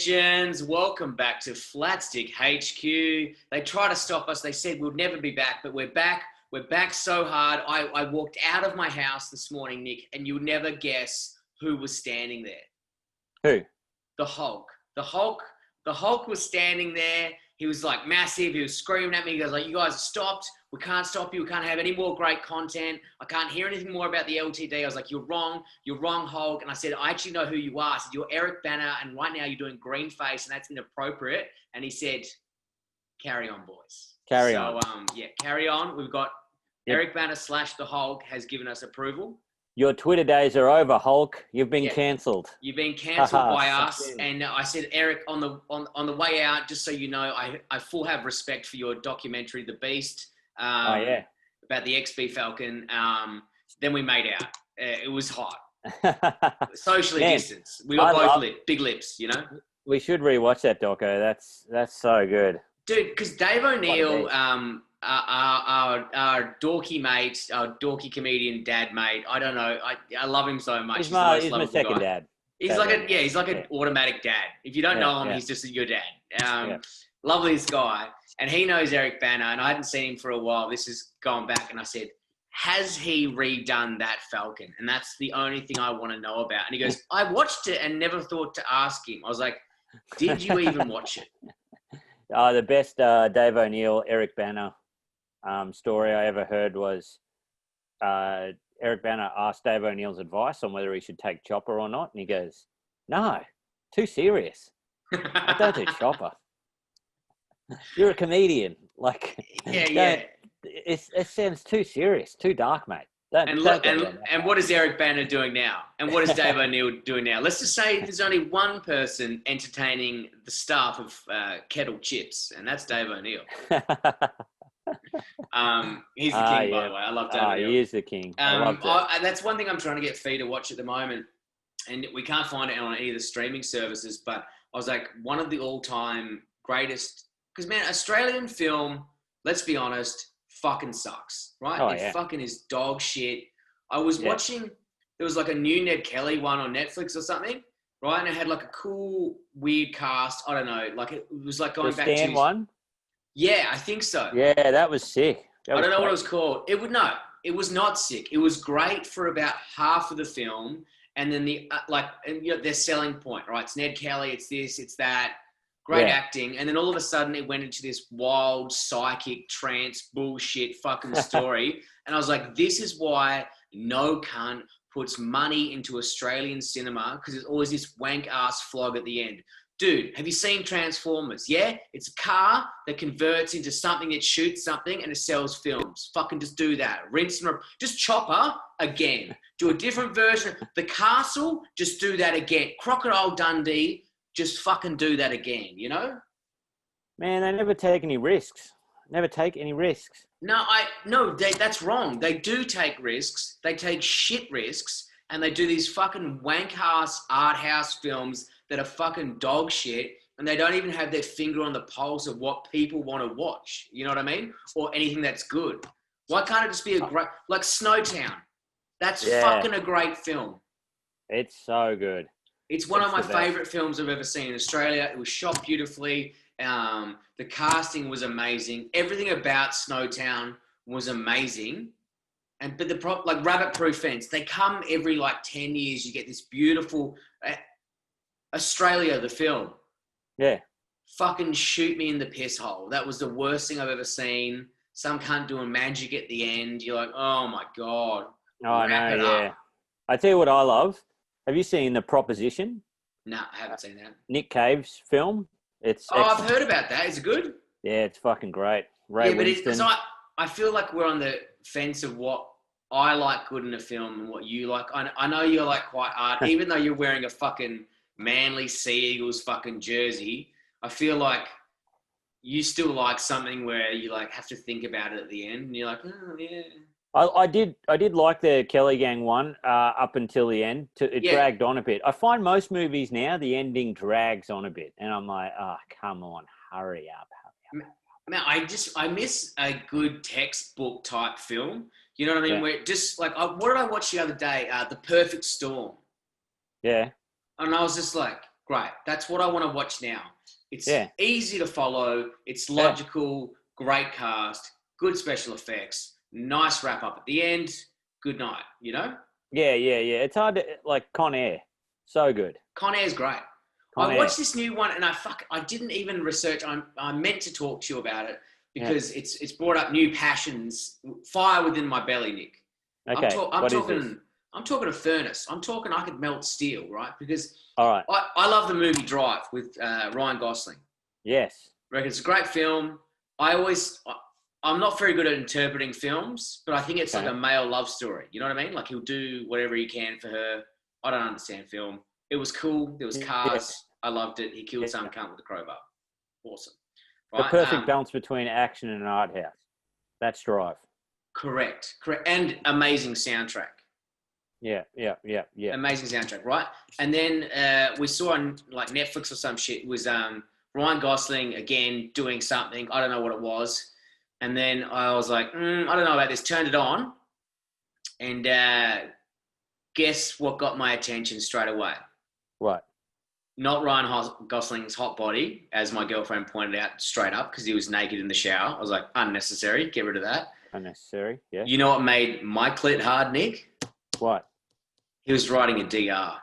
legends, welcome back to Flatstick HQ. They tried to stop us. They said we'll never be back, but we're back. We're back so hard. I walked out of my house this morning, Nick, and you'll never guess who was standing there. Who? The Hulk. The Hulk was standing there. He was like massive. He was screaming at me. He goes like, "You guys stopped. We can't stop you. We can't have any more great content. I can't hear anything more about the LTD." I was like, "You're wrong. You're wrong, Hulk." And I said, "I actually know who you are." I said, "You're Eric Banner, and right now you're doing green face, and that's inappropriate." And he said, "Carry on, boys." Carry on. Yeah, carry on. We've got Eric Banner / the Hulk has given us approval. Your Twitter days are over, Hulk. You've been cancelled. You've been cancelled by us. And I said, Eric, on the way out, just so you know, I full have respect for your documentary, The Beast, about the XB Falcon. Then we made out. It was hot. Socially distanced. We got both big lips, you know? We should rewatch that doco. That's so good. Dude, because Dave O'Neill, our dorky mate, our dorky comedian dad mate, I don't know. I love him so much. He's my second dad. He's like an automatic dad. If you don't know him, he's just your dad. Loveliest guy. And he knows Eric Banner, and I hadn't seen him for a while. This is going back, and I said, has he redone that Falcon? And that's the only thing I want to know about. And he goes, I watched it and never thought to ask him. I was like, did you even watch it? The best Dave O'Neill, Eric Banner story I ever heard was Eric Banner asked Dave O'Neill's advice on whether he should take Chopper or not. And he goes, no, too serious. I don't do Chopper. You're a comedian. Like, it sounds too serious, too dark, mate. And what is Eric Banner doing now? And what is Dave O'Neill doing now? Let's just say there's only one person entertaining the staff of Kettle Chips, and that's Dave O'Neill. He's the king, by the way. I love Dave O'Neill. He is the king. That's one thing I'm trying to get Fee to watch at the moment, and we can't find it on any of the streaming services, but I was like, one of the all-time greatest, because, man, Australian film, let's be honest, fucking sucks, right? It fucking is dog shit. I was watching, there was like a new Ned Kelly one on Netflix or something, right? And it had like a cool, weird cast. I don't know. Like it was like going back to... The Stan one? Yeah, I think so. Yeah, that was sick. I don't know what it was called. It was not sick. It was great for about half of the film. And then their selling point, right? It's Ned Kelly, it's this, it's that. Great acting, and then all of a sudden it went into this wild, psychic, trance, bullshit fucking story. And I was like, this is why no cunt puts money into Australian cinema, because there's always this wank-ass flog at the end. Dude, have you seen Transformers? Yeah? It's a car that converts into something that shoots something and it sells films. Fucking just do that. Rinse and repeat. Just Chopper again. Do a different version. The Castle, just do that again. Crocodile Dundee, just fucking do that again, you know? Man, they never take any risks. Never take any risks. No, that's wrong. They do take risks. They take shit risks, and they do these fucking wank-ass art house films that are fucking dog shit, and they don't even have their finger on the pulse of what people want to watch. You know what I mean? Or anything that's good. Why can't it just be a great... Like Snowtown. That's fucking a great film. It's so good. It's one of my favourite films I've ever seen in Australia. It was shot beautifully. The casting was amazing. Everything about Snowtown was amazing. But like Rabbit Proof Fence, they come every like 10 years. You get this beautiful Australia, the film. Yeah. Fucking shoot me in the piss hole. That was the worst thing I've ever seen. Some cunt doing magic at the end. You're like, oh my God. Oh, I know, I tell you what I love. Have you seen The Proposition? No, I haven't seen that. Nick Cave's film. I've heard about that. Is it good? Yeah, it's fucking great. Ray Winston. So I feel like we're on the fence of what I like good in a film and what you like. I know you're like quite art, even though you're wearing a fucking Manly Sea Eagles fucking jersey. I feel like you still like something where you like have to think about it at the end, and you're like, oh yeah. I did like the Kelly Gang one up until the end. It dragged on a bit. I find most movies now, the ending drags on a bit. And I'm like, oh, come on, hurry up. Man, I miss a good textbook type film. You know what I mean? Where just like, what did I watch the other day? The Perfect Storm. Yeah. And I was just like, great. That's what I want to watch now. It's easy to follow. It's logical, great cast, good special effects, nice wrap up at the end. Good night, you know? Yeah. It's hard to, like, Con Air. So good. Con Air's great. I watched this new one and I didn't even research. I meant to talk to you about it because it's brought up new passions, fire within my belly, Nick. Okay. I'm talking a furnace. I'm talking I could melt steel, right? Because all right. I love the movie Drive with Ryan Gosling. Yes. I reckon it's a great film. I'm not very good at interpreting films, but I think it's like a male love story. You know what I mean? Like he'll do whatever he can for her. I don't understand film. It was cool. There was cars. I loved it. He killed some cunt with a crowbar. Awesome. Right? The perfect balance between action and an art house. That's Drive. Correct. And amazing soundtrack. Yeah. Amazing soundtrack, right? And then we saw on like Netflix or some shit was Ryan Gosling again doing something. I don't know what it was. And then I was like, I don't know about this. Turned it on. And guess what got my attention straight away? What? Not Ryan Gosling's hot body, as my girlfriend pointed out straight up, because he was naked in the shower. I was like, unnecessary. Get rid of that. Unnecessary, yeah. You know what made my clit hard, Nick? What? He was riding a DR.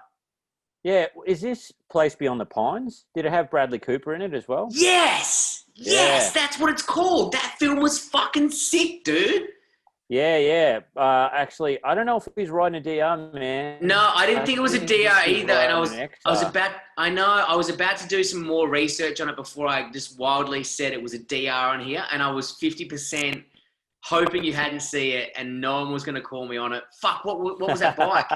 Yeah. Is this Place Beyond the Pines? Did it have Bradley Cooper in it as well? Yes! Yes, that's what it's called. That film was fucking sick, dude. Yeah. Actually, I don't know if he's riding a DR, man. No, I didn't think it was a DR either. And I was about to do some more research on it before I just wildly said it was a DR on here. And I was 50% hoping you hadn't seen it and no one was going to call me on it. Fuck, what was that bike?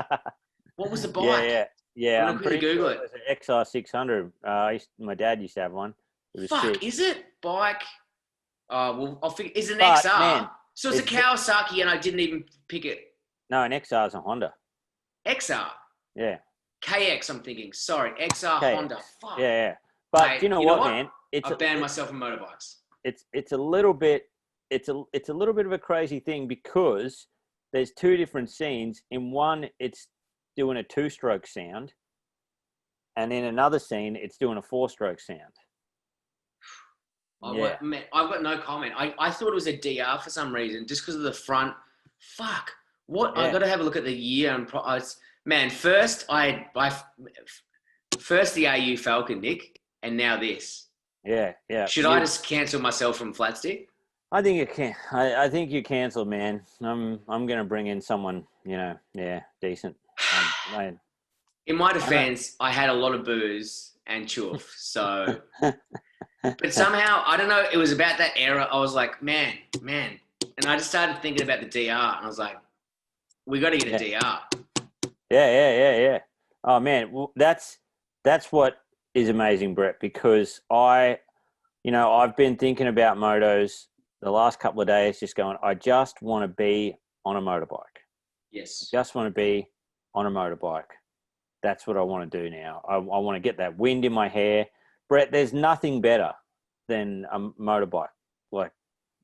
What was the bike? Yeah. I'm pretty Google it. It was an XR600. My dad used to have one. It was sick. Is it bike? Well, I'll figure. Is it an XR? Man, so it's a Kawasaki, and I didn't even pick it. No, an XR is a Honda. XR. Yeah. KX. I'm thinking. Sorry, XR KX. Honda. Fuck. Yeah. But mate, you know what, man? I banned myself from motorbikes. It's a little bit. It's a little bit of a crazy thing because there's two different scenes. In one, it's doing a 2-stroke sound, and in another scene, it's doing a 4-stroke sound. Man, I've got no comment. I thought it was a DR for some reason, just because of the front. Fuck. What? Yeah. I got to have a look at the year. And first the AU Falcon, Nick, and now this. Yeah. Should I just cancel myself from Flat Stick? I think you can. I think you cancelled, man. I'm going to bring in someone, decent. In my defense, I had a lot of booze and chuff, so... But somehow, I don't know, it was about that era. I was like, man. And I just started thinking about the DR, and I was like, we got to get a DR. Yeah. Oh, man, well, that's what is amazing, Brett, because I've been thinking about motos the last couple of days, just going, I just want to be on a motorbike. Yes. Just want to be on a motorbike. That's what I want to do now. I want to get that wind in my hair. Brett, there's nothing better than a motorbike, like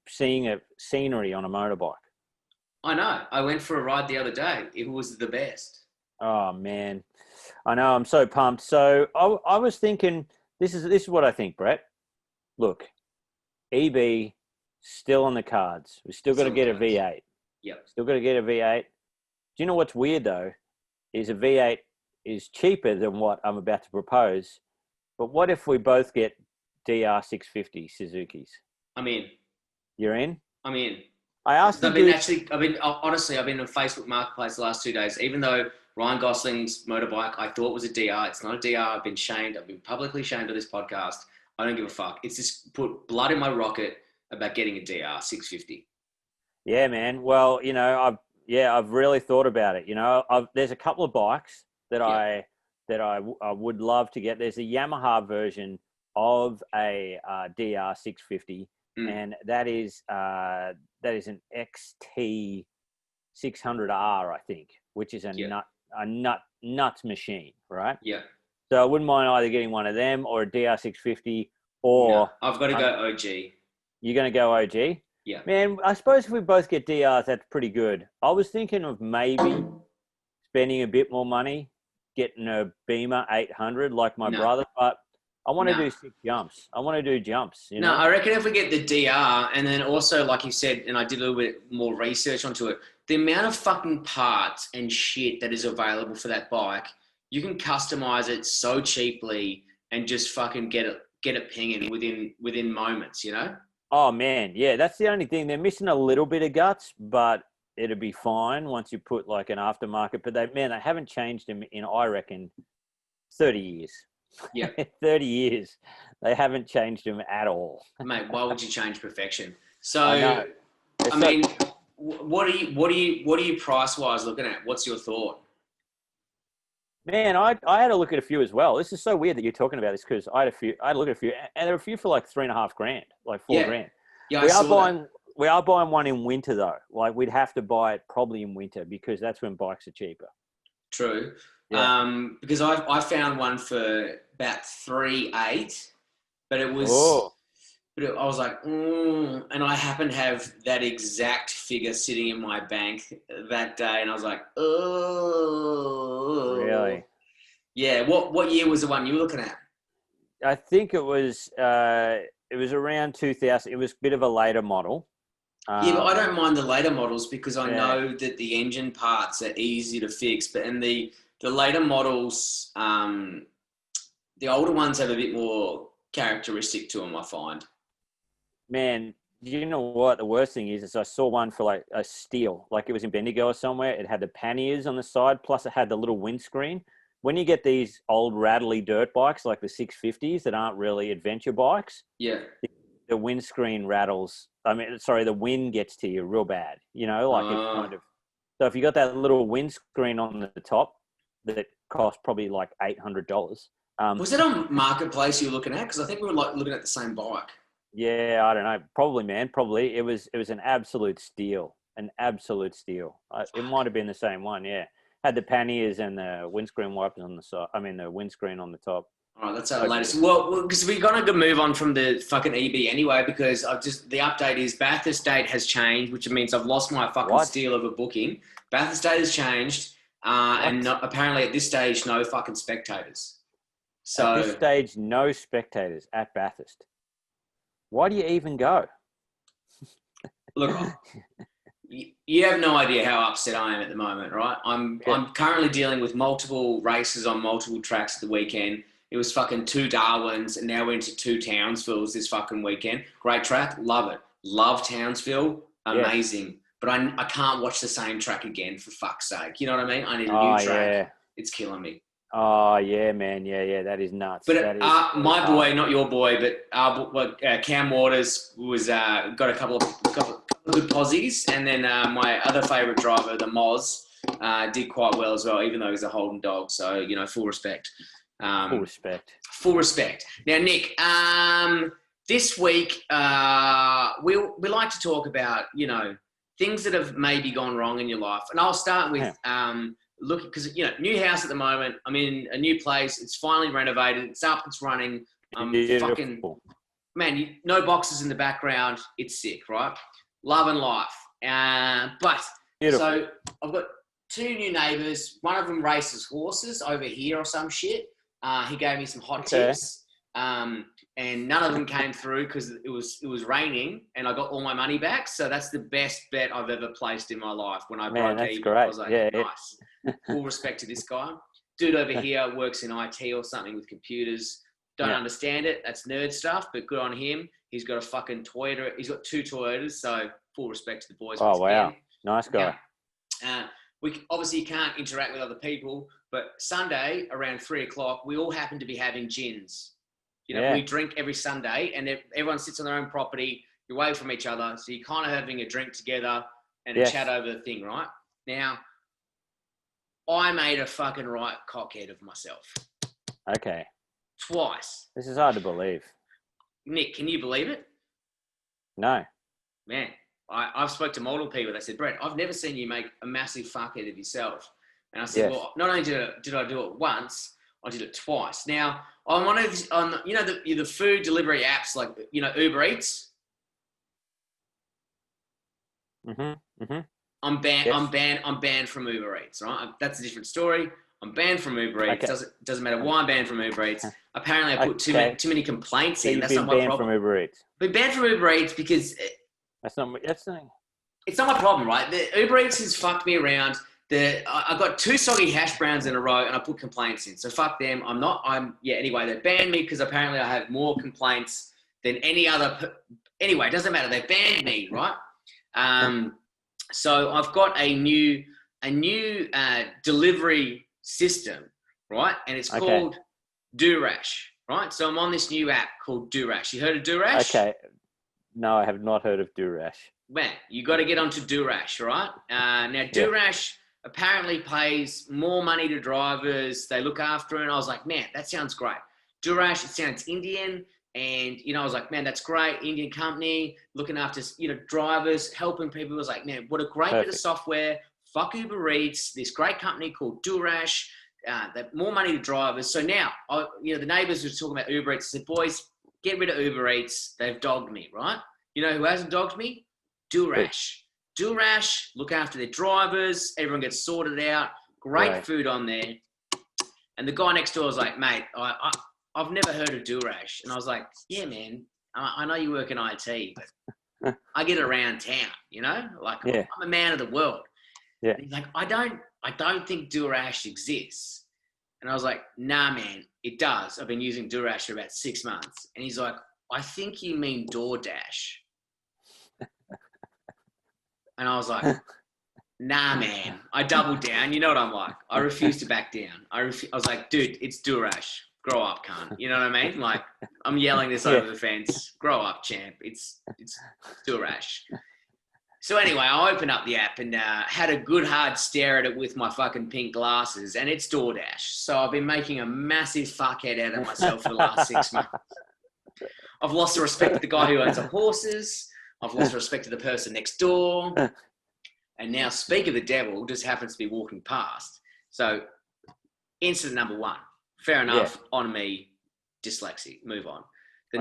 seeing a scenery on a motorbike. I know. I went for a ride the other day. It was the best. Oh, man. I know. I'm so pumped. So I was thinking, this is what I think, Brett. Look, EB still on the cards. We still got to get a V8. Yep. Still got to get a V8. Do you know what's weird, though, is a V8 is cheaper than what I'm about to propose. But what if we both get DR650 Suzuki's? I'm in. You're in? I'm in. I asked I've been in the Facebook Marketplace the last 2 days. Even though Ryan Gosling's motorbike, I thought was a DR. It's not a DR. I've been shamed. I've been publicly shamed on this podcast. I don't give a fuck. It's just put blood in my rocket about getting a DR650. Yeah, man. Well, I've really thought about it. There's a couple of bikes that I would love to get. There's a Yamaha version of a DR650, and that is an XT 600R, I think, which is a nuts machine, right? Yeah. So I wouldn't mind either getting one of them or a DR650 or... No, I've got to go OG. You're going to go OG? Yeah. Man, I suppose if we both get DRs, that's pretty good. I was thinking of maybe spending a bit more money getting a Beamer 800 like my No. brother, but I want to No. do 6 jumps. I want to do jumps, you No, know? I reckon if we get the DR, and then also, like you said, and I did a little bit more research onto it, the amount of fucking parts and shit that is available for that bike, you can customize it so cheaply and just fucking get it pinging within moments, you know? Oh, man. Yeah, that's the only thing. They're missing a little bit of guts, but it'll be fine once you put like an aftermarket. But they haven't changed them in, I reckon, 30 years. Yeah. 30 years. They haven't changed them at all. Mate, why would you change perfection? So, I mean, what are you price-wise looking at? What's your thought? Man, I had a look at a few as well. This is so weird that you're talking about this because I had a look at a few, and there were a few for like $3,500, like $4,000. Yeah, We are buying one in winter though. Like we'd have to buy it probably in winter because that's when bikes are cheaper. True. Yeah. Because I found one for about 3,800, but it was. Oh. But I was like, and I happened to have that exact figure sitting in my bank that day, and I was like, oh. Really? Yeah. What year was the one you were looking at? I think it was around 2000. It was a bit of a later model. Yeah, but I don't mind the later models because I know that the engine parts are easy to fix. But in the later models, the older ones have a bit more characteristic to them, I find. Man, you know what the worst thing is I saw one for like a steel, like it was in Bendigo or somewhere. It had the panniers on the side, plus it had the little windscreen. When you get these old rattly dirt bikes like the 650s that aren't really adventure bikes, yeah, the windscreen rattles. The wind gets to you real bad. You know, like it kind of. So if you got that little windscreen on the top, that cost probably like $800. Was it on Marketplace you were looking at? Because I think we were like looking at the same bike. Yeah, I don't know. Probably, man. Probably. It was an absolute steal. It might have been the same one. Yeah, had the panniers and the windscreen wipers on the side. The windscreen on the top. All right, that's our latest. Well, because we're going to move on from the fucking EB anyway, because the update is Bathurst date has changed, which means I've lost my fucking steal of a booking. Bathurst date has changed, and apparently at this stage, no fucking spectators. So at this stage, no spectators at Bathurst. Why do you even go? Look, you have no idea how upset I am at the moment, right? I'm currently dealing with multiple races on multiple tracks at the weekend. It was fucking 2 Darwins, and now we're into 2 Townsvilles this fucking weekend. Great track, love it. Love Townsville, amazing. Yeah. But I can't watch the same track again, for fuck's sake. You know what I mean? I need a new track. Yeah. It's killing me. Oh, yeah, man. Yeah, that is nuts. But my boy, not your boy, but Cam Waters was got a couple of good posies, and then my other favourite driver, the Moz, did quite well as well, even though he's a Holden dog. So, full respect. Full respect. Now, Nick, this week we like to talk about, things that have maybe gone wrong in your life. And I'll start with look, because, new house at the moment. I'm in a new place. It's finally renovated. It's up. It's running. Fucking, man, no boxes in the background. It's sick, right? Love and life. But Beautiful. So I've got 2 new neighbours. One of them races horses over here or some shit. He gave me some hot tips, and none of them came through because it was raining, and I got all my money back. So that's the best bet I've ever placed in my life. When I broke even, great. I was like, nice. Full respect to this guy. Dude over here works in IT or something with computers. Don't understand it. That's nerd stuff, but good on him. He's got a fucking Toyota. He's got 2 Toyotas, so full respect to the boys. Oh, wow. Nice guy. We obviously can't interact with other people, but Sunday around 3:00, we all happen to be having gins. We drink every Sunday, and everyone sits on their own property. You're away from each other, so you're kind of having a drink together and a chat over the thing, right? Now, I made a fucking right cockhead of myself. Okay. Twice. This is hard to believe. Nick, can you believe it? No. Man, I've spoke to multiple people that said, Brett, I've never seen you make a massive fuckhead of yourself. And I said, well, not only did I do it once, I did it twice. Now, on one of the food delivery apps like, Uber Eats. Mm-hmm. Mm-hmm. I'm banned from Uber Eats, right? That's a different story. I'm banned from Uber Eats. Okay. Doesn't matter why I'm banned from Uber Eats. Apparently, I put too many complaints So in. you've That's been not my banned problem. from Uber Eats. Been banned from Uber Eats because That's not. it's not my problem, right? The Uber Eats has fucked me around. I got 2 soggy hash browns in a row, and I put complaints in. So fuck them. Anyway, they banned me because apparently I have more complaints than any other. Anyway, it doesn't matter. They banned me, right? So I've got a new delivery system, right? And it's called Durash, right? So I'm on this new app called Durash. You heard of Durash? Okay. No, I have not heard of Durash. Man, you got to get onto Durash, right? Now, Durash apparently pays more money to drivers. They look after it. And I was like, man, that sounds great. Durash, it sounds Indian. And, I was like, man, that's great. Indian company, looking after, drivers, helping people. I was like, man, what a great bit of software. Fuck Uber Eats, this great company called Durash. That more money to drivers. So now, the neighbors were talking about Uber Eats. I said, boys, get rid of Uber Eats. They've dogged me, right? You know who hasn't dogged me? Durash. Durash, look after their drivers. Everyone gets sorted out. Great food on there. And the guy next door was like, mate, I've never heard of Durash. And I was like, yeah, man, I know you work in IT, but I get around town, Like, I'm a man of the world. Yeah. And he's like, I don't think Durash exists. And I was like, nah, man, it does. I've been using Durash for about 6 months. And he's like, I think you mean DoorDash. And I was like, nah, man. I doubled down. You know what I'm like. I refuse to back down. I was like, dude, it's Durash. Grow up, cunt. You know what I mean? Like, I'm yelling this over the fence. Grow up, champ. It's Durash. So anyway, I opened up the app and had a good hard stare at it with my fucking pink glasses, and it's DoorDash. So I've been making a massive fuckhead out of myself for the last 6 months. I've lost the respect of the guy who owns the horses. I've lost respect to the person next door. And now, speak of the devil, just happens to be walking past. So, incident number 1. Fair enough. On me, dyslexic. Move on. The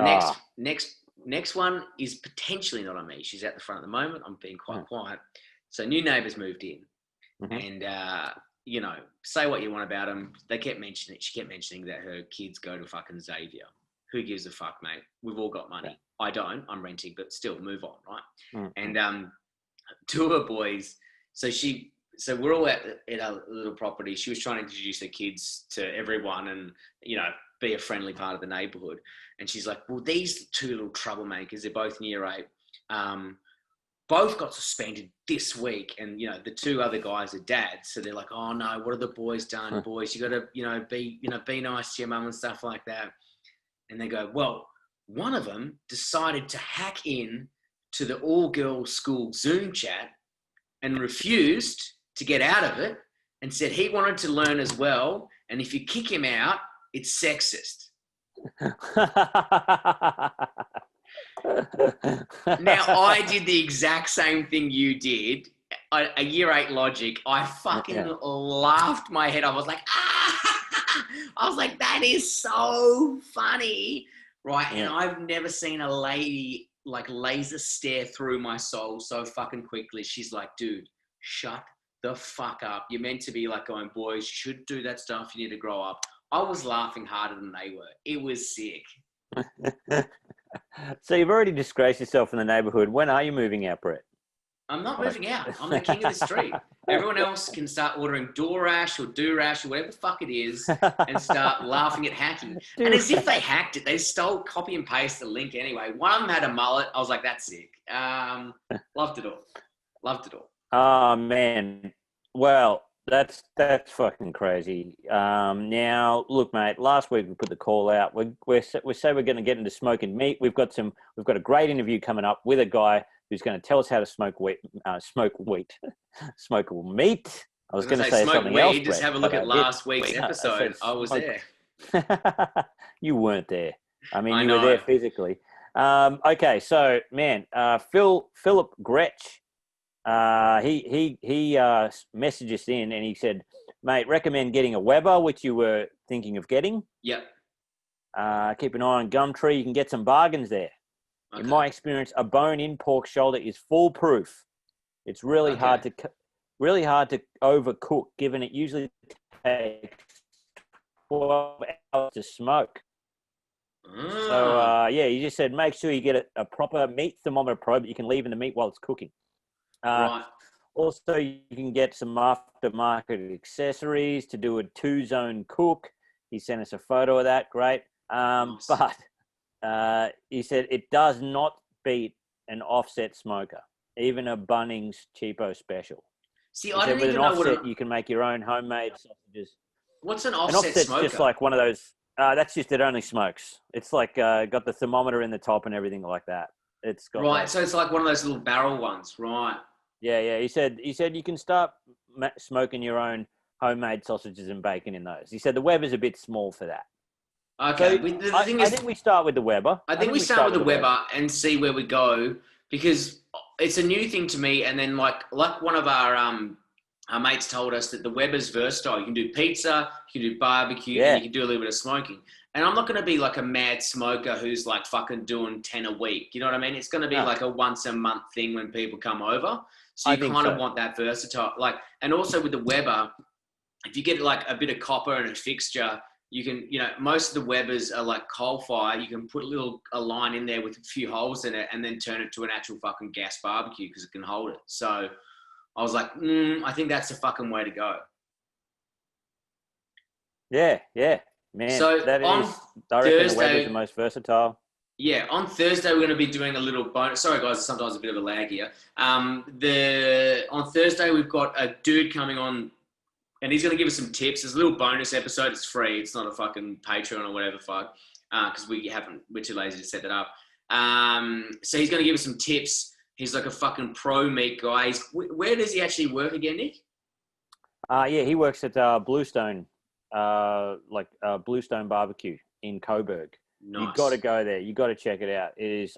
next one is potentially not on me. She's at the front at the moment. I'm being quite quiet. So, new neighbours moved in. And, say what you want about them. They kept mentioning it. She kept mentioning that her kids go to fucking Xavier. Who gives a fuck, mate? We've all got money. I don't. I'm renting, but still, move on, right? And 2 of her boys. So we're all at a little property. She was trying to introduce her kids to everyone, and be a friendly part of the neighborhood. And she's like, "Well, these 2 little troublemakers. They're both near 8. Both got suspended this week, and the 2 other guys are dads. So they're like, oh no, what have the boys done, boys? You got to be nice to your mum and stuff like that." And they go, well, one of them decided to hack in to the all-girls school Zoom chat and refused to get out of it and said he wanted to learn as well. And if you kick him out, it's sexist. Now, I did the exact same thing you did. A year 8 logic. I fucking laughed my head off. I was like, I was like, that is so funny, right? Yeah. And I've never seen a lady like laser stare through my soul so fucking quickly. She's like, dude, shut the fuck up. You're meant to be like going, boys, you should do that stuff. You need to grow up. I was laughing harder than they were. It was sick. So you've already disgraced yourself in the neighborhood. When are you moving out, Brett? I'm not moving out. I'm the king of the street. Everyone else can start ordering Durash or Durash or whatever the fuck it is and start laughing at hacking. And as if they hacked it. They stole, copy and paste the link anyway. One of them had a mullet. I was like, that's sick. Loved it all. Loved it all. Oh, man. Well, that's fucking crazy. Now, look, mate, last week we put the call out. We say we're going to get into smoking meat. We've got a great interview coming up with a guy who's going to tell us how to smoke smokable meat. I was going to say something weed, else. Just have a look at last week's episode. I was there. You weren't there. I mean, you were there physically. Okay, so man, Philip Gretsch, he messaged us in and he said, "Mate, recommend getting a Weber, which you were thinking of getting. Yep. Keep an eye on Gumtree. You can get some bargains there." In my experience, a bone-in pork shoulder is foolproof. It's really hard to really hard to overcook, given it usually takes 12 hours to smoke. So, he just said make sure you get a proper meat thermometer probe that you can leave in the meat while it's cooking. Right. Also, you can get some aftermarket accessories to do a 2-zone cook. He sent us a photo of that. Great. Nice. But he said it does not beat an offset smoker, even a Bunnings cheapo special. See, He I said didn't with even an know offset, you can make your own homemade sausages. what's an An offset offset's smoker? just like one of those. That's just it only smokes. It's like got the thermometer in the top and everything like that. It's got Right, so it's like one of those little barrel ones, right? Yeah. He said you can start smoking your own homemade sausages and bacon in those. He said the Weber's a bit small for that. Okay, So the thing is, I think we start with the Weber. I think we start with the Weber and see where we go, because it's a new thing to me. And then like one of our mates told us that the Weber's versatile. You can do pizza, you can do barbecue, and you can do a little bit of smoking. And I'm not going to be like a mad smoker who's like fucking doing 10 a week. You know what I mean? It's going to be like a once a month thing when people come over. So you kind of want that versatile. Like, and also with the Weber, if you get like a bit of copper and a fixture, you can, most of the Webers are like coal fire. You can put a line in there with a few holes in it and then turn it to an actual fucking gas barbecue because it can hold it. So I was like, I think that's the fucking way to go. Yeah, man. So that on is, I reckon Thursday, the Weber's the most versatile. Yeah, on Thursday we're going to be doing a little bonus. Sorry guys, sometimes a bit of a lag here. On Thursday we've got a dude coming on, and he's going to give us some tips. There's a little bonus episode. It's free. It's not a fucking Patreon or whatever fuck, because we're too lazy to set that up. So he's going to give us some tips. He's like a fucking pro meat guy. Where does he actually work again, Nick? He works at Bluestone, Bluestone Barbecue in Coburg. Nice. You got to go there. You got to check it out.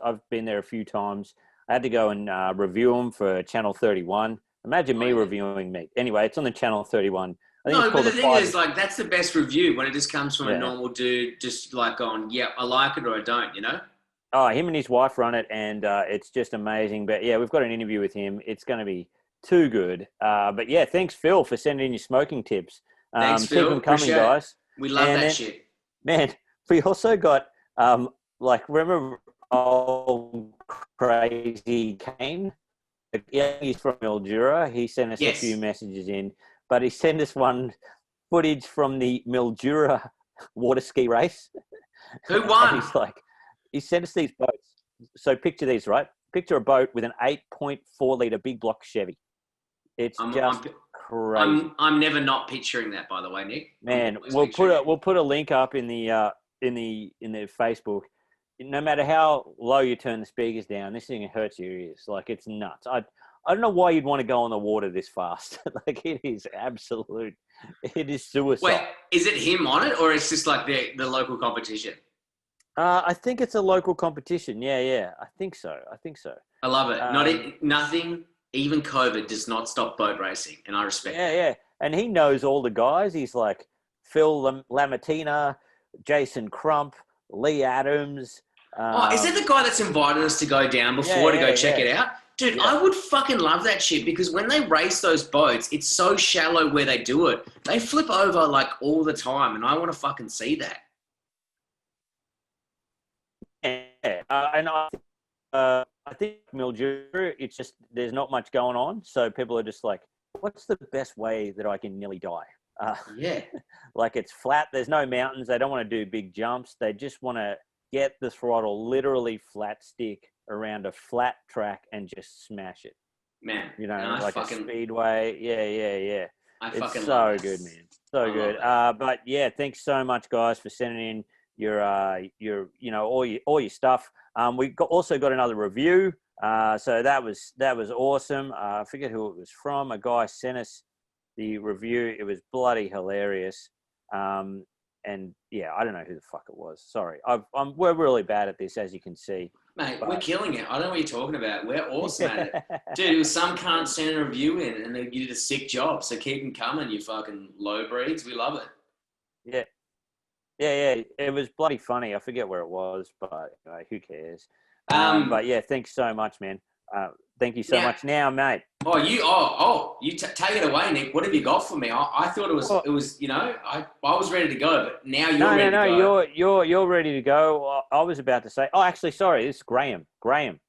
I've been there a few times. I had to go and review them for Channel 31. Imagine me reviewing meat. Anyway, it's on the Channel 31. No, but the thing is, like, that's the best review when it just comes from a normal dude, just like going, yeah, I like it or I don't, Oh, him and his wife run it, and it's just amazing. But yeah, we've got an interview with him. It's going to be too good. But yeah, thanks, Phil, for sending in your smoking tips. Thanks, Phil. Keep them coming, guys. We love that shit. Man, we also got, remember old Crazy Kane? Yeah, he's from Mildura. He sent us a few messages in, but he sent us one footage from the Mildura water ski race. Who won? And he sent us these boats. So picture these, right? Picture a boat with an 8.4 litre big block Chevy. It's crazy. I'm never not picturing that, by the way, Nick. Man, we'll put a link up in the Facebook. No matter how low you turn the speakers down, this thing hurts your ears. Like, it's nuts. I don't know why you'd want to go on the water this fast. Like, it is absolute. It is suicide. Wait, is it him on it, or it's just like the local competition? I think it's a local competition. Yeah. I think so. I love it. Nothing, even COVID, does not stop boat racing, and I respect that. Yeah. And he knows all the guys. He's like Phil Lamatina, Jason Crump, Lee Adams. Is that the guy that's invited us to go down before to go check it out? Dude, I would fucking love that shit, because when they race those boats, it's so shallow where they do it. They flip over like all the time, and I want to fucking see that. Yeah, and I think Mildura, it's just, there's not much going on. So people are just like, what's the best way that I can nearly die? Like, it's flat. There's no mountains. They don't want to do big jumps. They just want to get the throttle literally flat stick around a flat track and just smash it. Man, like a speedway. Yeah. It's so good, man. So good. But yeah, thanks so much, guys, for sending in your all your stuff. We also got another review. So that was awesome. I forget who it was from. A guy sent us the review. It was bloody hilarious. And yeah, I don't know who the fuck it was. Sorry. We're really bad at this, as you can see. Mate, we're killing it. I don't know what you're talking about. We're awesome at it. Dude, some can't send a review in, and you did a sick job. So keep them coming, you fucking low breeds. We love it. Yeah. It was bloody funny. I forget where it was, but who cares? But yeah, thanks so much, man. Thank you so much. Now, mate. You take it away, Nick. What have you got for me? I thought it was, I was ready to go, but now you're ready to go. You're ready to go. I was about to say, actually, sorry, this is Graham. Graham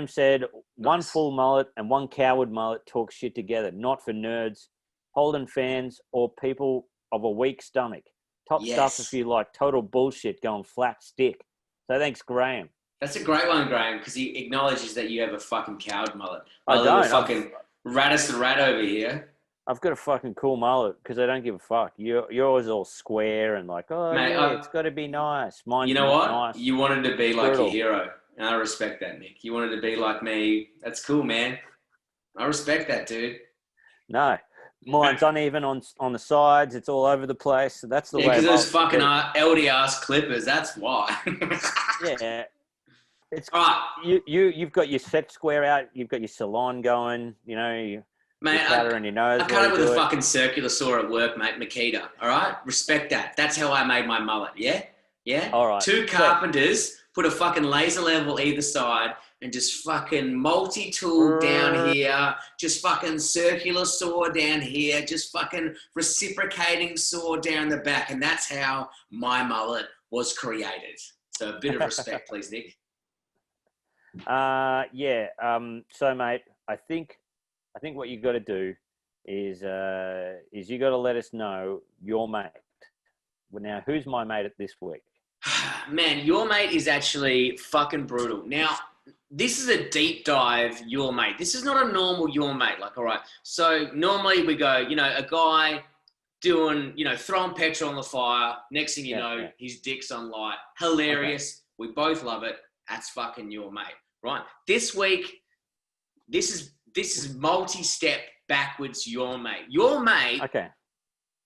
said, one full mullet and one coward mullet talk shit together, not for nerds, Holden fans, or people of a weak stomach. Top stuff if you like total bullshit going flat stick. So thanks, Graham. That's a great one, Graham, because he acknowledges that you have a fucking coward mullet. I don't. Fucking raddest the rat over here. I've got a fucking cool mullet because I don't give a fuck. Yours all square and like, mate, it's got to be nice. Mine's you know what? Nice. You wanted to be like your hero, and I respect that, Nick. You wanted to be like me. That's cool, man. I respect that, dude. No. Mine's uneven on the sides. It's all over the place. So that's the way. Because those fucking LDR's clippers. That's why. Yeah. It's you've got your set square out. You've got your salon going. Your powder in your nose. I cut it with a fucking circular saw at work, mate. Makita. All right, respect that. That's how I made my mullet. Yeah. All right. 2 carpenters put a fucking laser level either side and just fucking multi-tool down here. Just fucking circular saw down here. Just fucking reciprocating saw down the back, and that's how my mullet was created. So a bit of respect, please, Nick. So, mate, I think what you got to do is you got to let us know your mate. Well, now, who's my mate this week? Man, your mate is actually fucking brutal. Now, this is a deep dive, your mate. This is not a normal your mate. Like, all right. So normally we go, a guy doing, throwing petrol on the fire. Next thing you know, his dick's on light. Hilarious. Okay. We both love it. That's fucking your mate. Right. This week, this is multi-step backwards your mate. Your mate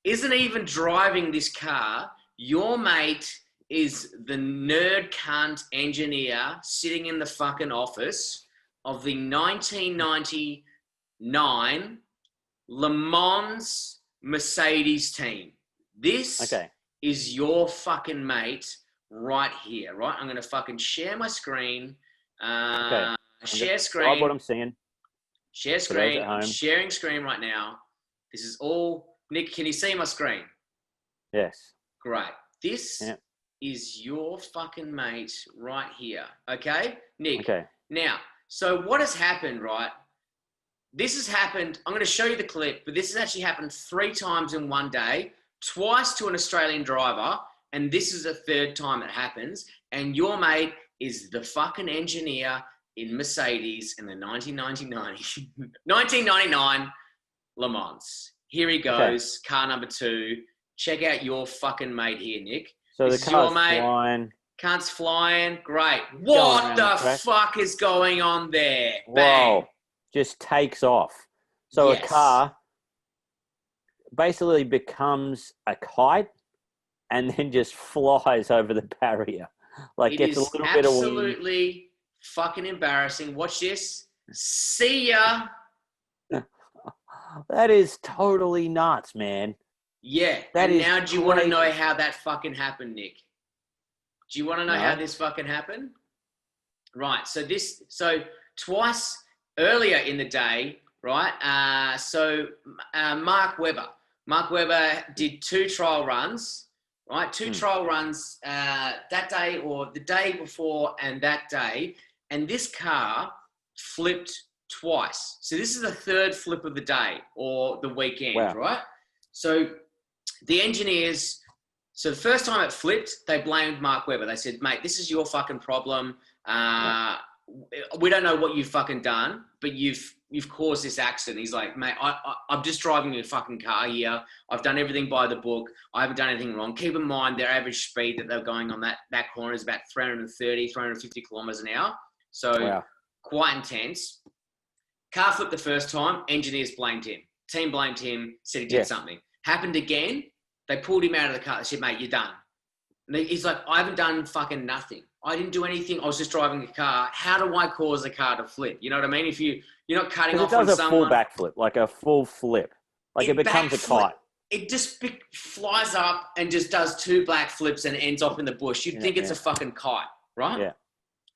isn't even driving this car. Your mate is the nerd cunt engineer sitting in the fucking office of the 1999 Le Mans Mercedes team. This is your fucking mate right here, right? I'm going to fucking share my screen. Share screen. What I'm seeing. Share screen. I'm sharing screen right now. This is all. Nick, can you see my screen? Yes. Great. This is your fucking mate right here. Okay, Nick. Okay. Now, so what has happened, right? This has happened. I'm going to show you the clip, but this has actually happened 3 times in one day, twice to an Australian driver, and this is the 3rd time it happens. And your mate is the fucking engineer in Mercedes in the 1999 Le Mans. Here he goes, car number 2. Check out your fucking mate here, Nick. So the car's flying. Car's flying. Great. What the fuck is going on there? Bang. Whoa. Just takes off. So a car basically becomes a kite and then just flies over the barrier. Like it gets is a little bit of wind. Absolutely fucking embarrassing. Watch this. See ya. That is totally nuts, man. Yeah. Now do you want to know how that fucking happened, Nick? Do you want to know how this fucking happened? Right. So twice earlier in the day, right? Mark Webber did 2 trial runs. Right, 2 trial runs that day or the day before and that day. And this car flipped twice. So this is the 3rd flip of the day or the weekend, right? So the engineers, so the first time it flipped, they blamed Mark Webber. They said, mate, this is your fucking problem. We don't know what you've fucking done, but you've caused this accident. He's like, mate, I'm just driving a fucking car here. I've done everything by the book. I haven't done anything wrong. Keep in mind their average speed that they're going on that corner is about 330, 350 kilometers an hour. So quite intense. Car flipped the first time. Engineers blamed him. Team blamed him. Said he did something. Happened again. They pulled him out of the car. They said, mate, you're done. And he's like, I haven't done fucking nothing. I didn't do anything. I was just driving a car. How do I cause a car to flip? You know what I mean? If you're not cutting off on someone. It does a full backflip, like a full flip. Like it becomes a kite. It just flies up and just does 2 back flips and ends up in the bush. You'd think it's a fucking kite, right? Yeah.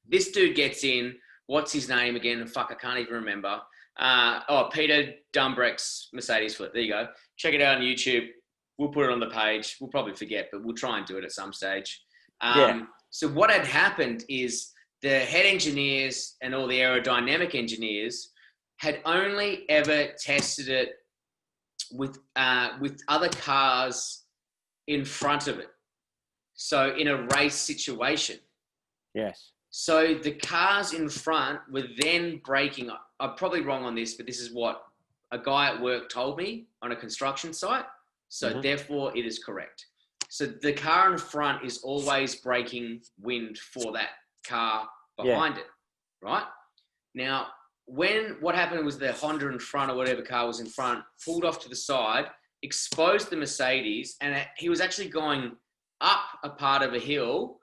This dude gets in, what's his name again? Fuck, I can't even remember. Peter Dumbreck's Mercedes flip. There you go. Check it out on YouTube. We'll put it on the page. We'll probably forget, but we'll try and do it at some stage. So what had happened is the head engineers and all the aerodynamic engineers had only ever tested it with other cars in front of it. So in a race situation. Yes. So the cars in front were then braking. I'm probably wrong on this, but this is what a guy at work told me on a construction site. So therefore it is correct. So the car in front is always braking wind for that car behind it, right? Now, what happened was the Honda in front or whatever car was in front pulled off to the side, exposed the Mercedes, and he was actually going up a part of a hill,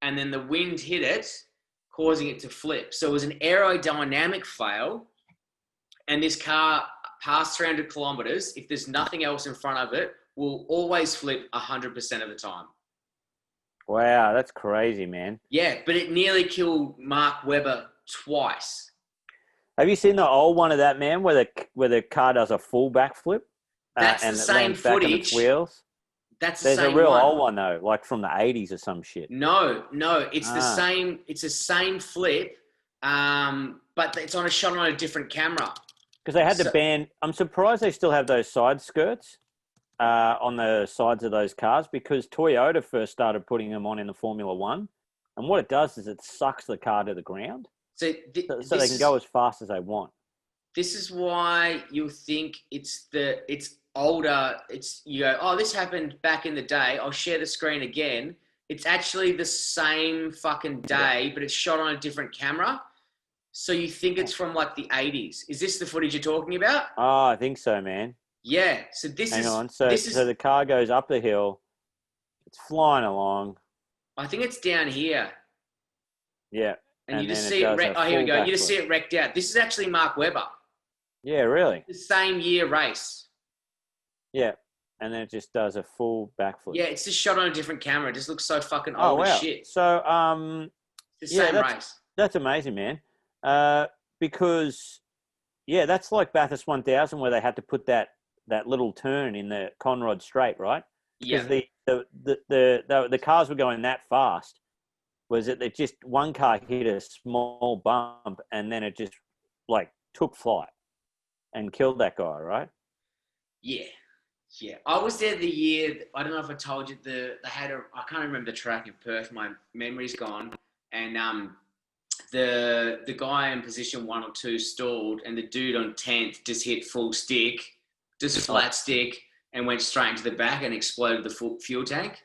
and then the wind hit it, causing it to flip. So it was an aerodynamic fail, and this car past 300 kilometers, if there's nothing else in front of it, will always flip 100% of the time. Wow, that's crazy, man. Yeah, but it nearly killed Mark Webber twice. Have you seen the old one of that, man, where the car does a full backflip? That's and the it same lands back on its footage. wheels? That's the There's same a real one. old one though, like from the 80s or some shit. No, it's the same. It's the same flip, but it's shot on a different camera. Because they had to ban. I'm surprised they still have those side skirts on the sides of those cars, because Toyota first started putting them on in the Formula One, and what it does is it sucks the car to the ground, so they can go as fast as they want. This is why you think it's older. You go, oh, this happened back in the day. I'll share the screen again. It's actually the same fucking day, but it's shot on a different camera. So you think it's from like the 80s. Is this the footage you're talking about? Oh, I think so, man. Yeah. So Hang on. So the car goes up the hill. It's flying along. I think it's down here. Yeah. And you just see it wrecked. Oh, here we go. You just see it wrecked out. This is actually Mark Webber. Yeah, really? The same year race. Yeah. And then it just does a full backflip. Yeah, it's just shot on a different camera. It just looks so fucking old as shit. So, it's the same race. That's amazing, man. Because, that's like Bathurst 1000, where they had to put that little turn in the Conrod Straight, right? Yeah. Because the cars were going that fast. Was it that just one car hit a small bump and then it just like took flight and killed that guy, right? Yeah. Yeah. I was there the year, I don't know if I told you, they had I can't remember the track in Perth, my memory's gone. And the guy in position 1 or 2 stalled, and the dude on 10th just hit full stick, just flat stick, and went straight into the back and exploded the fuel tank.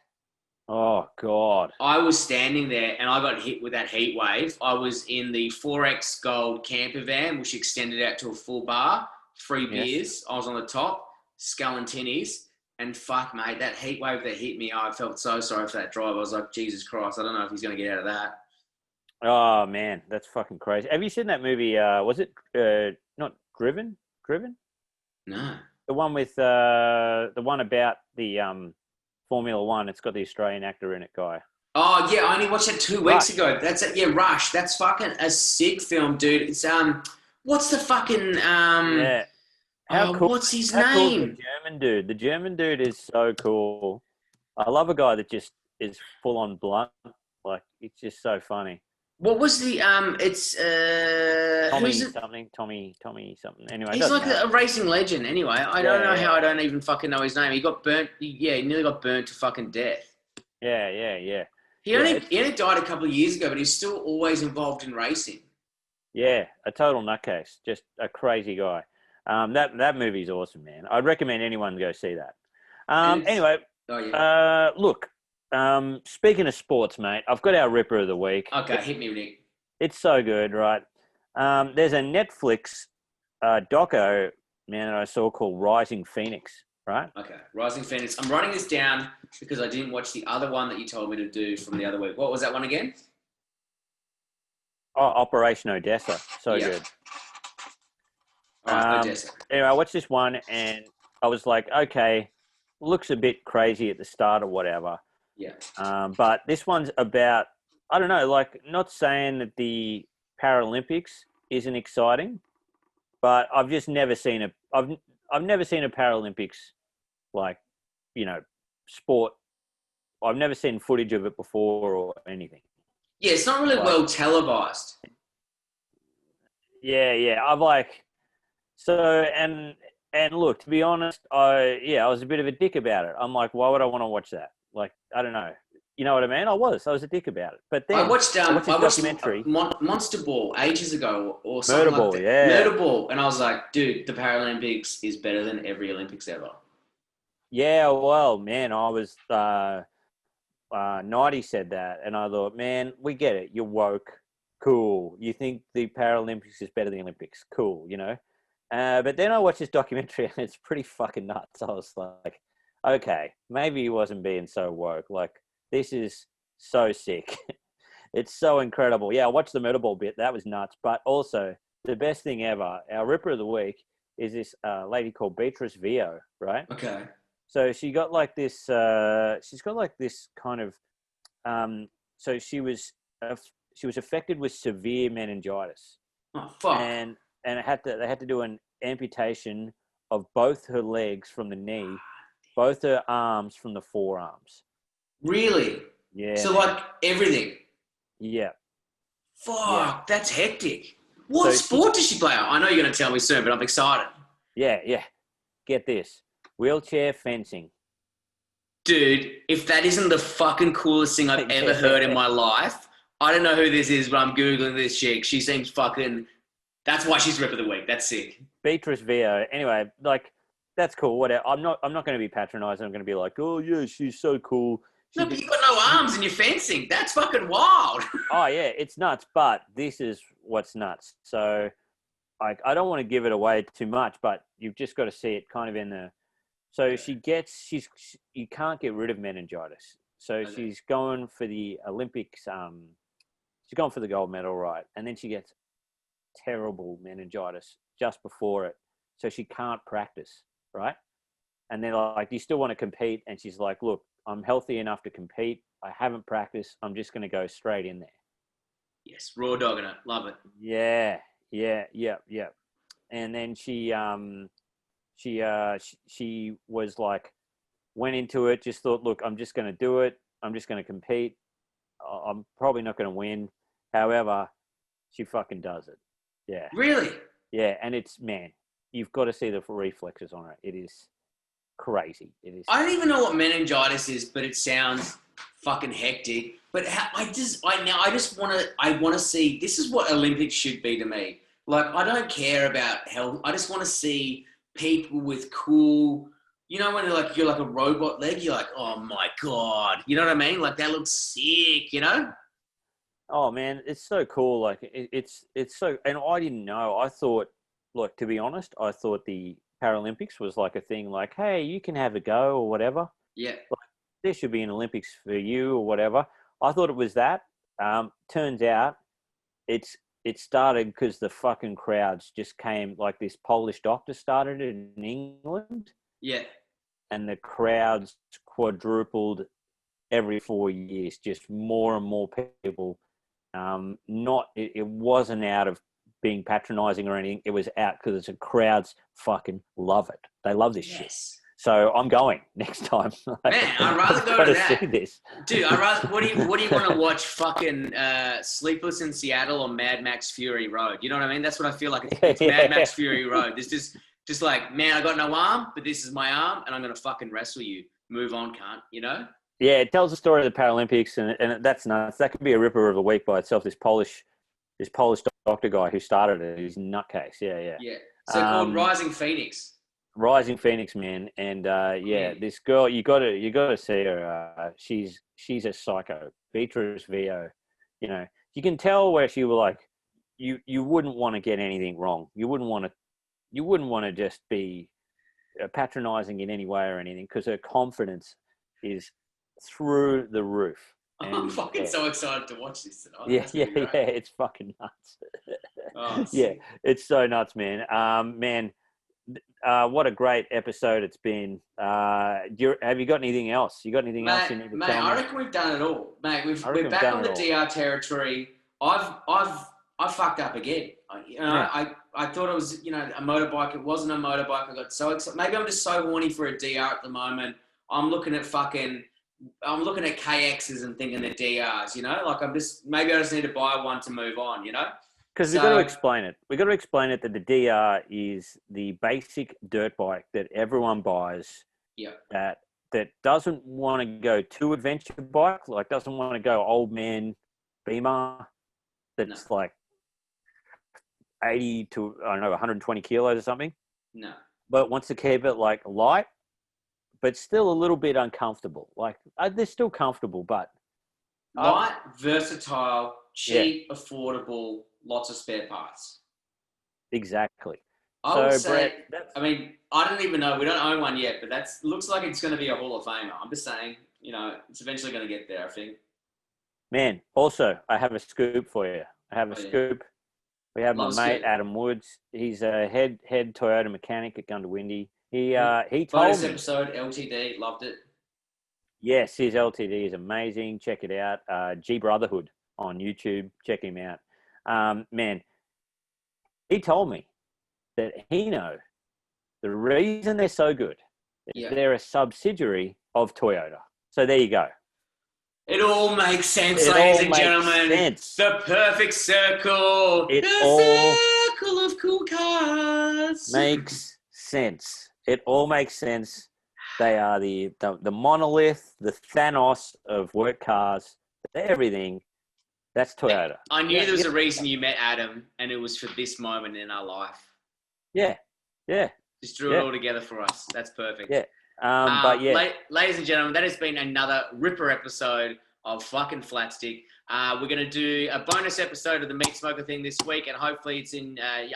Oh, God. I was standing there and I got hit with that heat wave. I was in the 4X Gold camper van, which extended out to a full bar, 3 beers. I was on the top, skull and tinnies. And fuck, mate, that heat wave that hit me, I felt so sorry for that driver. I was like, Jesus Christ, I don't know if he's going to get out of that. Oh, man, that's fucking crazy. Have you seen that movie? Was it not Driven? No. The one with the one about the Formula One. It's got the Australian actor in it, guy. Oh yeah, I only watched that 2 weeks ago. That's it. Yeah, Rush. That's fucking a sick film, dude. It's what's the fucking yeah. How cool? What's his name? Cool the German dude. The German dude is so cool. I love a guy that just is full on blunt. Like, it's just so funny. What was the it's Tommy something. Anyway, he's like a racing legend. Anyway, I don't know how I don't even fucking know his name. He got burnt. He nearly got burnt to fucking death. Yeah. He only died a couple of years ago, but he's still always involved in racing. Yeah, a total nutcase. Just a crazy guy. That movie's awesome, man. I'd recommend anyone go see that. Anyway, look. Speaking of sports, mate, I've got our Ripper of the Week. Okay, hit me, Nick. It's so good, right? There's a Netflix doco, man, that I saw called Rising Phoenix, right? Okay, Rising Phoenix. I'm writing this down because I didn't watch the other one that you told me to do from the other week. What was that one again? Oh, Operation Odessa. So good. Odessa. Anyway, I watched this one and I was like, okay, looks a bit crazy at the start or whatever. Yeah. But this one's about, I don't know, like, not saying that the Paralympics isn't exciting, but I've just never seen I've never seen a Paralympics like, sport. I've never seen footage of it before or anything. Yeah, it's not really well televised. Yeah. I've like, so, and look, to be honest, I was a bit of a dick about it. I'm like, why would I want to watch that? Like, I don't know. You know what I mean? I was a dick about it. But then I watched this documentary, Monster Ball ages ago or something like that. Yeah. Murder Ball. And I was like, dude, the Paralympics is better than every Olympics ever. Yeah, well, man, I was 90 said that, and I thought, man, we get it. You're woke, cool. You think the Paralympics is better than the Olympics, cool. But then I watched this documentary, and it's pretty fucking nuts. I was like, okay, maybe he wasn't being so woke. Like, this is so sick. It's so incredible. Yeah, I watched the medal ball bit. That was nuts. But also, the best thing ever, our Ripper of the Week, is this lady called Beatrice Vio, right? Okay. So she got like this. She's got like this kind of. So she was affected with severe meningitis. Oh fuck! And they had to do an amputation of both her legs from the knee, both her arms from the forearms. Really? Yeah. So like everything. Yeah. Fuck, that's hectic. What sport does she play? I know you're going to tell me soon, but I'm excited. Yeah. Get this. Wheelchair fencing. Dude, if that isn't the fucking coolest thing I've ever heard in my life, I don't know who this is, but I'm Googling this chick. She seems fucking... That's why she's Rip of the Week. That's sick. Beatrice Vio. Anyway, like, that's cool. Whatever. I'm not going to be patronizing. I'm going to be like, oh, yeah, she's so cool. No, but you've got no arms and you're fencing. That's fucking wild. Oh, yeah, it's nuts. But this is what's nuts. So, I don't want to give it away too much, but you've just got to see it kind of in the... So you can't get rid of meningitis. So she's going for the Olympics. She's going for the gold medal, right? And then she gets terrible meningitis just before it. So she can't practice, right? And they're like, do you still want to compete? And she's like, look, I'm healthy enough to compete. I haven't practiced. I'm just going to go straight in there. Yes, raw dogging it. Love it. Yeah. And then she was like, went into it, just thought, look, I'm just going to do it. I'm just going to compete. I'm probably not going to win. However, she fucking does it. Yeah. Really? Yeah. And it's, man, you've got to see the reflexes on it. It is crazy. It is. I don't even know what meningitis is, but it sounds fucking hectic. But I just want to see, this is what Olympics should be to me. Like, I don't care about health. I just want to see people with cool, when you're like a robot leg, you're like, oh my God. You know what I mean? Like, that looks sick, Oh man, it's so cool. Like it's so, and I didn't know. I thought, look, to be honest, I thought the Paralympics was like a thing like, hey, you can have a go or whatever. Yeah. Like, there should be an Olympics for you or whatever. I thought it was that. Turns out it started because the fucking crowds just came, like this Polish doctor started it in England. Yeah. And the crowds quadrupled every 4 years, just more and more people. It wasn't out of being patronizing or anything. It was out because the crowds fucking love it. They love this shit. So I'm going next time. Man, I'd rather go to that. See this. Dude, what do you want to watch? Fucking Sleepless in Seattle or Mad Max Fury Road? You know what I mean? That's what I feel like. It's Mad Max Fury Road. There's just like, man, I got no arm, but this is my arm, and I'm gonna fucking wrestle you. Move on, cunt. Yeah, it tells the story of the Paralympics, and that's nuts. That could be a Ripper of the Week by itself. This Polish doctor guy who started it, he's nutcase. Yeah. Yeah. So called Rising Phoenix. Rising Phoenix, man, and this girl, you gotta see her. She's a psycho. Beatrice Vio, you can tell where she was like, you wouldn't want to get anything wrong. You wouldn't want to just be patronizing in any way or anything, because her confidence is through the roof. And, I'm fucking so excited to watch this tonight. Yeah, it's fucking nuts. Oh, yeah, it's so nuts, man. Man. What a great episode it's been. Have you got anything else? You got anything else you need to tell me? I reckon we've done it all, mate. We're back on the DR territory. I've I fucked up again. I thought it was, you know, a motorbike. It wasn't a motorbike. I got so excited. Maybe I'm just so horny for a DR at the moment. I'm looking at KXs and thinking they're DRs, you know? Like maybe I just need to buy one to move on, you know? Because we've got to explain it. We've got to explain it that the DR is the basic dirt bike that everyone buys. Yeah. That doesn't want to go too adventure bike, like doesn't want to go old man Beamer that's like 80 to, I don't know, 120 kilos or something. No. But wants to keep it like light, but still a little bit uncomfortable. Like they're still comfortable, but light, versatile, cheap, affordable, lots of spare parts. Exactly. I would say, Brett, I mean, I don't even know. We don't own one yet, but looks like it's going to be a Hall of Famer. I'm just saying, you know, it's eventually going to get there, I think. Man, also, I have a scoop for you. I have a scoop. We have my mate, Adam Woods. He's a head Toyota mechanic at Gundawindi. He told me. Episode, LTD, loved it. Yes, his LTD is amazing. Check it out. G Brotherhood on YouTube. Check him out. Man, he told me that he knows the reason they're so good is they're a subsidiary of Toyota. So there you go. It all makes sense, ladies and gentlemen. Sense. The perfect circle. Circle of cool cars. Makes sense. It all makes sense. They are the monolith, the Thanos of work cars, everything. That's Toyota. I knew there was a reason you met Adam, and it was for this moment in our life. Yeah. Just drew it all together for us. That's perfect. Yeah. Ladies and gentlemen, that has been another ripper episode of fucking Flatstick. We're going to do a bonus episode of the Meat Smoker thing this week, and hopefully it's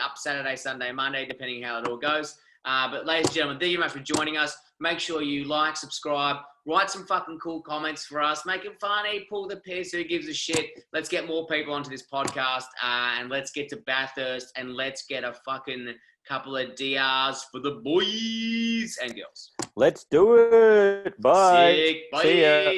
up Saturday, Sunday, Monday, depending how it all goes. But ladies and gentlemen, thank you very much for joining us. Make sure you like, subscribe, write some fucking cool comments for us. Make it funny, pull the piss, who gives a shit. Let's get more people onto this podcast, and let's get to Bathurst, and let's get a fucking couple of DRs for the boys and girls. Let's do it. Bye. Sick. Bye. See ya.